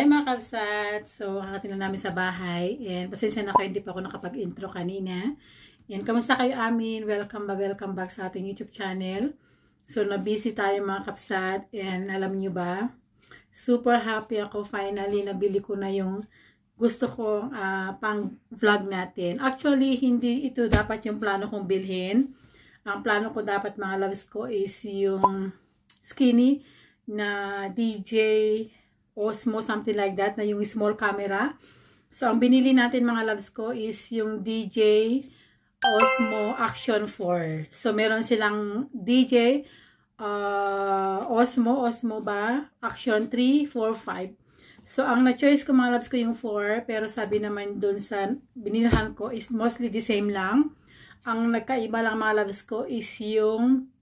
Hi mga kabsat! So, kakating lang namin sa bahay. And pasensya na kayo, hindi pa ako nakapag-intro kanina. And kamusta kayo amin? Welcome back sa ating YouTube channel. So, na-busy tayo mga kabsat. And alam nyo ba, super happy ako. Finally, nabili ko na yung gusto kong pang vlog natin. Actually, hindi ito dapat yung plano kong bilhin. Ang plano ko dapat mga loves ko is yung skinny na DJ Osmo, something like that, na yung small camera. So, ang binili natin mga loves ko is yung DJ Osmo Action 4. So, meron silang DJ Osmo ba? Action 3, 4, 5. So, ang na-choice ko mga loves ko yung 4, pero sabi naman dun sa binilhan ko is mostly the same lang. Ang nagkaiba lang mga loves ko is yung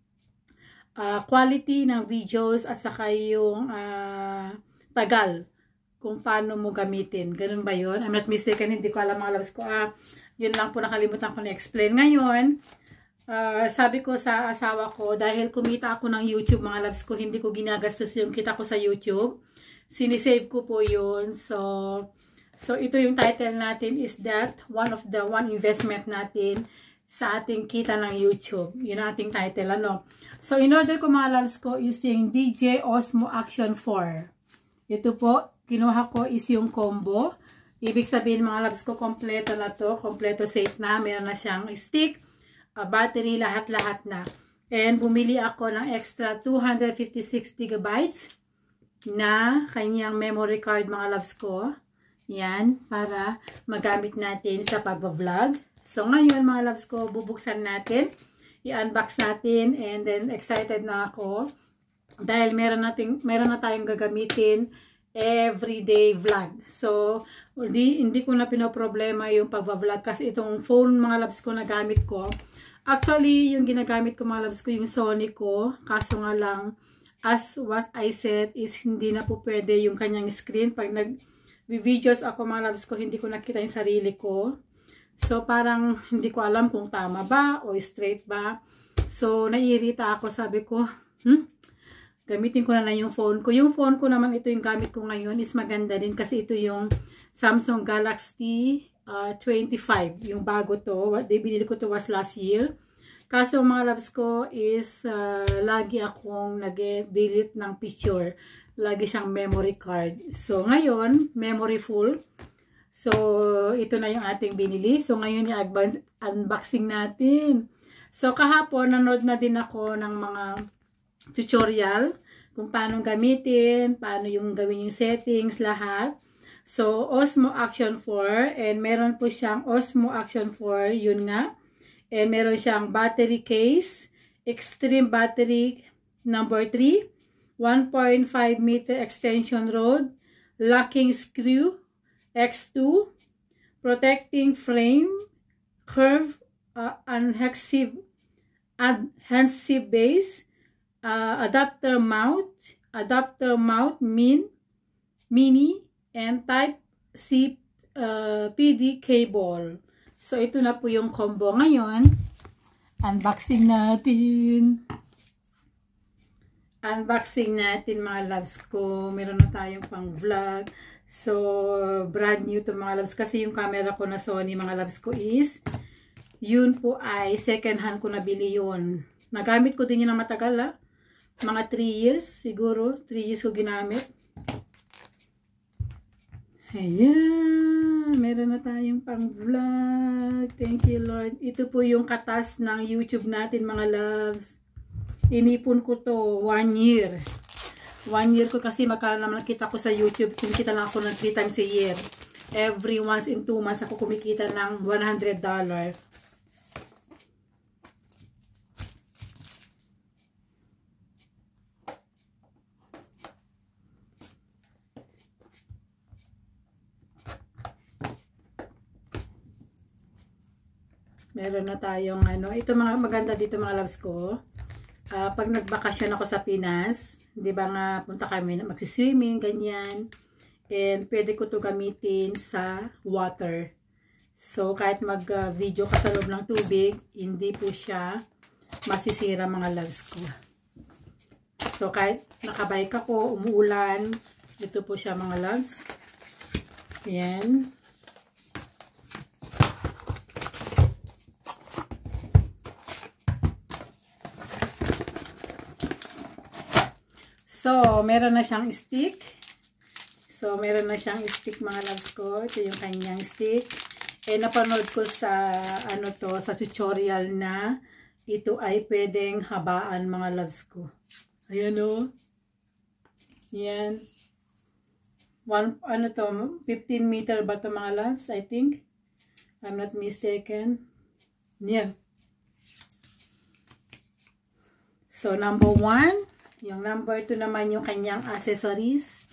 quality ng videos at saka yung tagal kung paano mo gamitin. Ganun ba yun? I'm not mistaken, hindi ko alam mga loves ko. Yun lang po nakalimutan ko na-explain. Ngayon, sabi ko sa asawa ko, dahil kumita ako ng YouTube mga loves ko, hindi ko ginagastos yung kita ko sa YouTube. Sinisave ko po yun. So ito yung title natin is that one investment natin sa ating kita ng YouTube. Yun ang ating title, ano. So, in order ko mga loves ko is yung DJ Osmo Action 4. Ito po, kinuha ko is yung combo. Ibig sabihin mga loves ko, kompleto na to. Kompleto safe na. Meron na siyang stick, battery, lahat-lahat na. And bumili ako ng extra 256 gigabytes na kanyang memory card mga loves ko. Yan, para magamit natin sa pag-vlog. So, ngayon mga loves ko, bubuksan natin. I-unbox natin and then excited na ako dahil meron na tayong gagamitin everyday vlog. So, hindi ko na pinoproblema yung pag-vlog kasi itong phone mga loves ko na gamit ko. Actually, yung ginagamit ko mga loves ko yung Sony ko. Kaso nga lang, as what I said is hindi na po pwede yung kanyang screen. Pag nag-videos ako mga loves ko, hindi ko nakita yung sarili ko. So, parang hindi ko alam kung tama ba o straight ba. So, naiirita ako. Sabi ko, gamitin ko na yung phone ko. Yung phone ko naman, ito yung gamit ko ngayon, is maganda din kasi ito yung Samsung Galaxy 25. Yung bago to. Binili ko to was last year. Kaso mga loves ko is lagi akong nag-delete ng picture. Lagi siyang memory card. So, ngayon, memory full. So, ito na yung ating binili. So, ngayon yung unboxing natin. So, kahapon, nanood na din ako ng mga tutorial kung paano gamitin, paano yung gawin yung settings, lahat. So, Osmo Action 4. And meron po siyang Osmo Action 4. Yun nga. And meron siyang battery case. Extreme battery number 3. 1.5 meter extension rod. Locking screw. X2, protecting frame, curve, adhesive base, adapter mount, mini, and type C PD cable. So, ito na po yung combo ngayon. Unboxing natin. Mga loves ko. Meron na tayong pang vlog. So, brand new to mga loves. Kasi yung camera ko na Sony mga loves ko is, yun po ay second hand ko nabili yun. Nagamit ko din yun ng matagal Mga 3 years siguro. 3 years ko ginamit. Ayan. Meron na tayong pang vlog. Thank you Lord. Ito po yung katas ng YouTube natin mga loves. Inipon ko to 1 year. 1 year ko kasi magkano naman nakita ko sa YouTube. Kumikita lang ako ng 3 times a year. Every once in 2 months ako kumikita ng $100. Meron na tayong ito mga maganda dito mga loves ko. Pag nagbakasyon ako sa Pinas, di ba nga punta kami magsiswimming, ganyan. And pwede ko to gamitin sa water. So, kahit mag-video ka sa loob ng tubig, hindi po siya masisira mga loves ko. So, kahit nakabike ako, umuulan, Ito po siya mga loves. Ayan. So, meron na siyang stick. Mga loves ko. Ito yung kanyang stick. Napanood ko sa sa tutorial na ito ay pwedeng habaan mga loves ko. Ayan o. Yan. 15 meter ba ito mga loves? I think. I'm not mistaken. Yan. So, number 1. Yung number 2 naman yung kanyang accessories.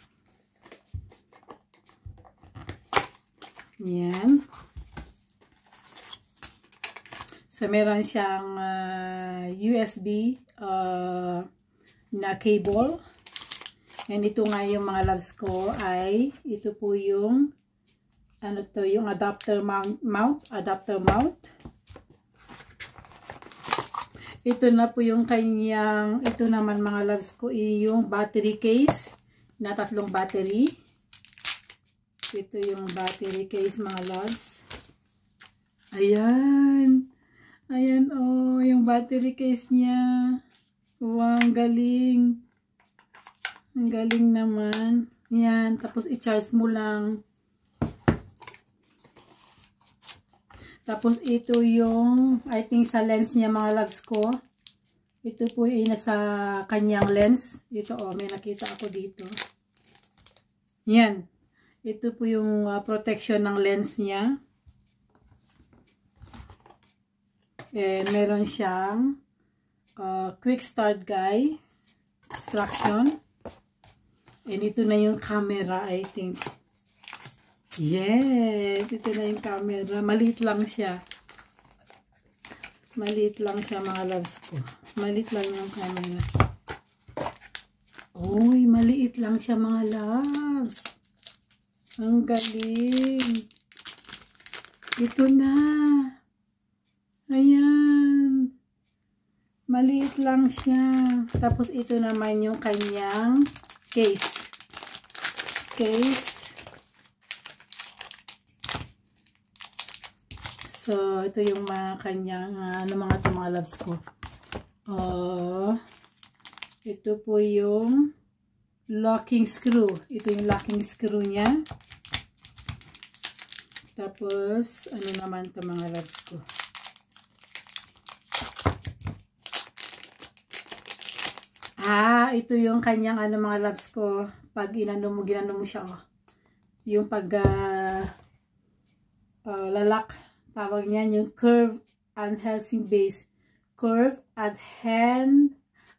Yan. So, meron siyang USB na cable. And ito nga yung mga loves ko ay, ito po yung, yung adapter mount. Ito na po yung kanyang, ito naman mga loves ko, yung battery case na 3 battery. Ito yung battery case mga loves. Ayan. Ayan oh, yung battery case niya. Wow, ang galing. Ang galing naman. Yan, tapos i-charge mo lang. Tapos ito yung, I think sa lens niya mga loves ko. Ito po yung nasa kanyang lens. Ito oh, may nakita ako dito. Yan. Ito po yung protection ng lens niya. And meron siyang quick start guide instruction. And ito na yung camera, I think. Yes, ito na yung camera. Maliit lang siya. Maliit lang siya mga loves ko. Maliit lang yung camera. Uy, maliit lang siya mga loves. Ang galing. Ito na. Ayan. Maliit lang siya. Tapos ito naman yung kanyang case. So, ito yung mga kanyang, mga ito mga loves ko. Ito po yung locking screw. Ito yung locking screw niya. Tapos, ano naman ito mga loves ko. Ito yung kanyang mga loves ko. Pag ginano mo siya, oh. Yung pag lalak. Tawag niyan yung curve adhesive base. Curve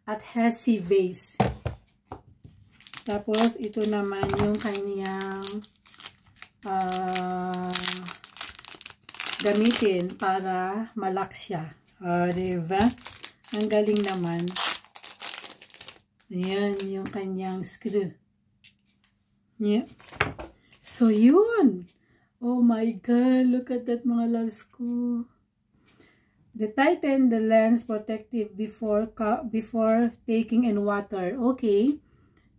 adhesive base. Tapos, ito naman yung kanyang gamitin para malak siya. Diba? Ang galing naman. Ayan, yung kanyang screw. Yeah. So, yun. Oh my God, look at that mga loves ko. Tighten the lens protective before taking in water. Okay.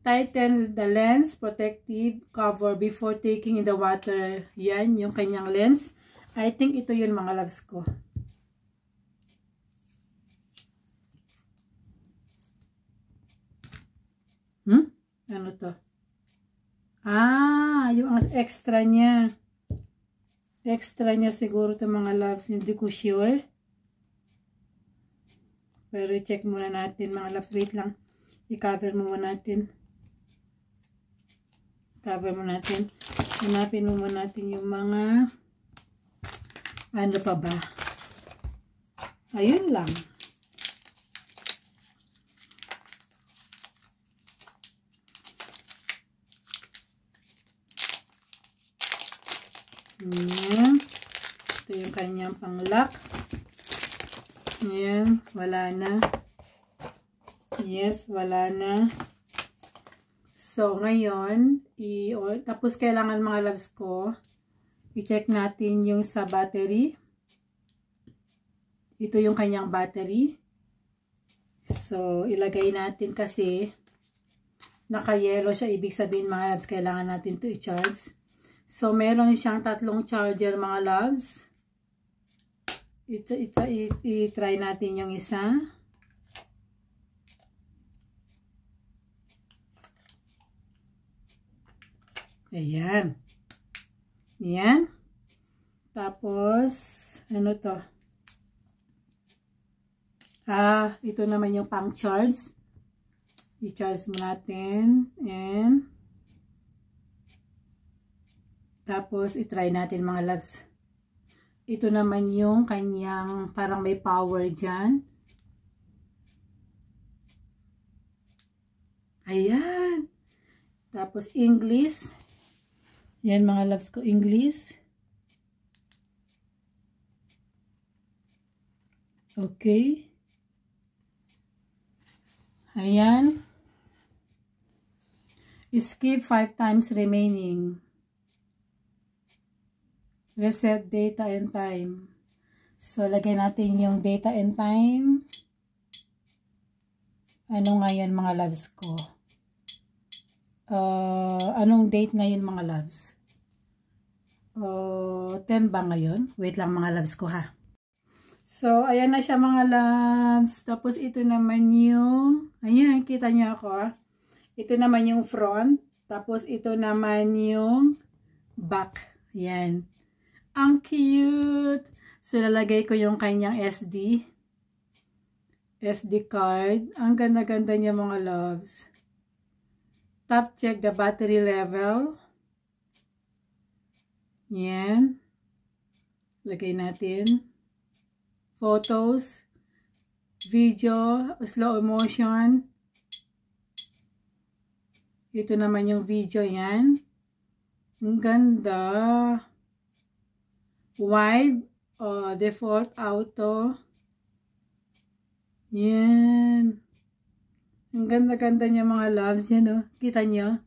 Tighten the lens protective cover before taking in the water. Yan, yung kanyang lens. I think ito yun mga loves ko. Ano to? Yung extra niya. Extra niya siguro ito mga loves. Hindi ko sure. Pero check muna natin mga loves. Wait lang. I-cover mo muna natin. Cover mo natin. Hanapin mo muna natin yung mga ano pa ba. Ayun lang. Ayan. Ito yung kanyang pang-lock. Ayan. Wala na. Yes, wala na. So, ngayon, tapos kailangan mga loves ko, i-check natin yung sa battery. Ito yung kanyang battery. So, ilagay natin kasi naka-yellow siya. Ibig sabihin mga loves, kailangan natin to i-charge. So, meron siyang 3 charger mga loves. I-try natin yung isa. Ayan. Ayan. Tapos, ano to? Ito naman yung pang-charge. I-charge mo natin. And, tapos, i-try natin mga loves. Ito naman yung kanyang parang may power dyan. Ayan. Tapos, English. Yan mga loves ko, English. Okay. Ayan. Skip 5 times remaining. Reset data and time. So, lagay natin yung data and time. Ano ngayon mga loves ko? Anong date ngayon mga loves? 10 ba ngayon? Wait lang mga loves ko ha. So, ayan na siya mga loves. Tapos, ito naman yung, ayan, kita niyo ako. Ito naman yung front. Tapos, ito naman yung back. Ayan. Ang cute! So, lalagay ko yung kanyang SD card. Ang ganda-ganda niya mga loves. Tap check the battery level. Yan. Lagay natin. Photos. Video. Slow motion. Ito naman yung video yan. Ang ganda. Wide, default, auto. Yan. Ang ganda-ganda niya mga loves. Yan o. Kita niyo?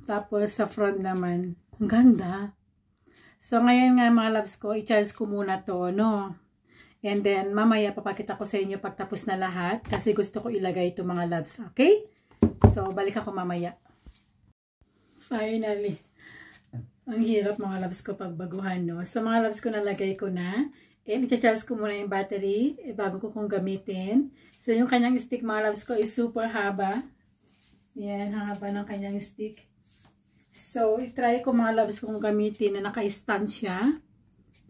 Tapos sa front naman. Ang ganda. So ngayon nga mga loves ko, i-charge ko muna to, no? And then mamaya papakita ko sa inyo pagtapos na lahat. Kasi gusto ko ilagay ito mga loves. Okay? So balik ako mamaya. Finally. Ang hirap mga loves ko pagbaguhan, no? So, mga loves ko nalagay ko na. And, i-charge ko muna yung battery bago ko kung gamitin. So, yung kanyang stick, mga loves ko, is super haba. Yan, haba ng kanyang stick. So, i-try ko mga loves kung gamitin na naka-stand siya.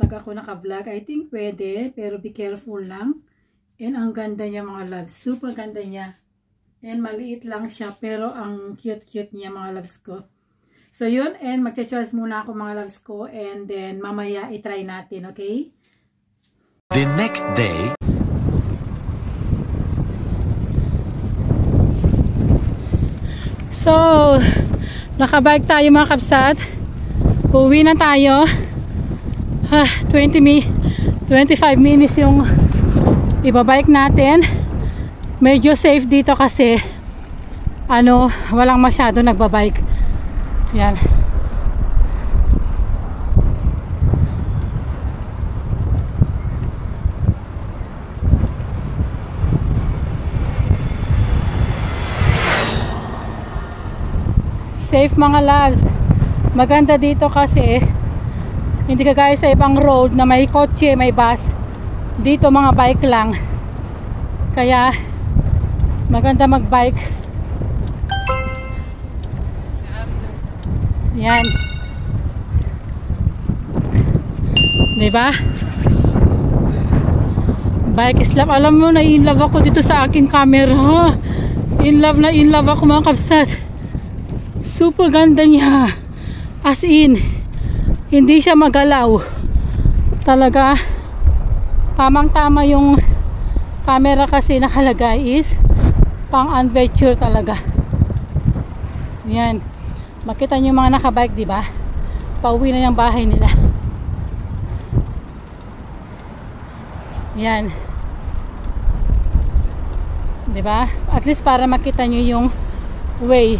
Pag ako naka-vlog, I think pwede. Pero be careful lang. And, ang ganda niya mga loves. Super ganda niya. And, maliit lang siya. Pero, ang cute-cute niya mga loves ko. So, yun. And, mag-charge muna ako mga loves ko. And then, mamaya, i-try natin. Okay? The next day. So, nakabike tayo mga kapsat. Uwi na tayo. 25 minutes yung ibabike natin. Medyo safe dito kasi walang masyado nagbabike. Yan. Safe mga loves. Maganda dito kasi hindi kagaya sa ibang road na may kotse, may bus. Dito mga bike lang. Kaya maganda magbike. Yan. Diba? Bike is love. Alam mo na in love ako dito sa aking camera. In love na in love ako mga kapsat. Super ganda niya. As in, hindi siya magalaw. Talaga, tamang-tama yung camera kasi nakalagay is pang adventure talaga. Yan. Makita nyo yung mga nakabike, di ba? Pauwi na yung bahay nila. Yan. Di ba? At least para makita nyo yung way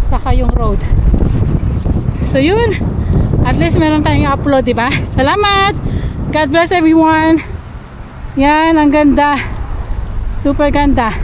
saka yung road. So yun. At least meron tayong upload, di ba? Salamat! God bless everyone! Yan, ang ganda. Super ganda.